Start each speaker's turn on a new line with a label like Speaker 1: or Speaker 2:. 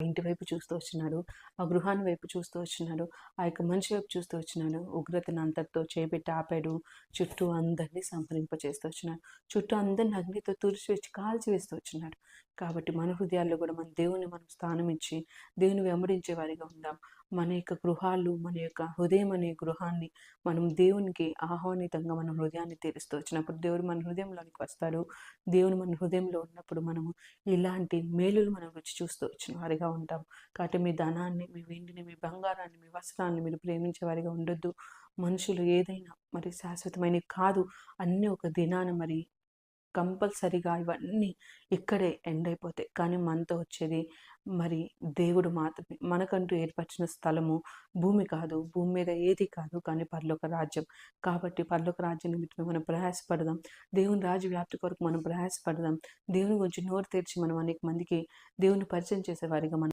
Speaker 1: ఇంటి వైపు చూస్తూ వచ్చినాడు, ఆ గృహాన్ని వైపు చూస్తూ వచ్చినాడు, ఆ యొక్క మనిషి వైపు చూస్తూ వచ్చినాడు. ఉగ్రతను అంతటితో చేపెట్టి ఆపాడు. చుట్టూ అందరినీ సంహరింపచేస్తూ వచ్చినాడు. చుట్టూ అందరిని అగ్నితో తుడిచివేసి కాల్చివేస్తూ వచ్చినాడు. కాబట్టి మన హృదయాల్లో కూడా మన దేవుని మనం స్థానం ఇచ్చి దేవుని వెంబడించే వారిగా ఉందాం. మన యొక్క గృహాలు, మన యొక్క హృదయం అనే గృహాన్ని మనం దేవునికి ఆహ్వానితంగా మన హృదయాన్ని తెరుస్తూ వచ్చినప్పుడు దేవుడు మన హృదయంలోనికి వస్తాడు. దేవుని మన హృదయంలో ఉన్నప్పుడు మనము ఇలాంటి మేలులు మనం రుచి చూస్తూ వచ్చిన వారిగా ఉంటాం. కాబట్టి మీ ధనాన్ని, మీ వెండిని, మీ బంగారాన్ని, మీ వస్త్రాన్ని మీరు ప్రేమించే వారిగా ఉండొద్దు. మనుషులు ఏదైనా మరి శాశ్వతమైనవి కాదు. అన్నీ ఒక దినాన మరి కంపల్సరీగా ఇవన్నీ ఇక్కడే ఎండ్ అయిపోతాయి. కానీ మనతో వచ్చేది మరి దేవుడు మాత్రమే. మనకంటూ ఏర్పరిచిన స్థలము భూమి కాదు, భూమి మీద ఏది కాదు, కానీ పరలోక రాజ్యం. కాబట్టి పరలోక రాజ్యం నిమిత్తమై మనం ప్రయాసపడదాం. దేవుని రాజ్య వ్యాప్తి కొరకు మనం ప్రయాసపడదాం. దేవుని గురించి నోరు తెరిచి మనం అనేక మందికి దేవుని పరిచయం చేసే వారిగా మనం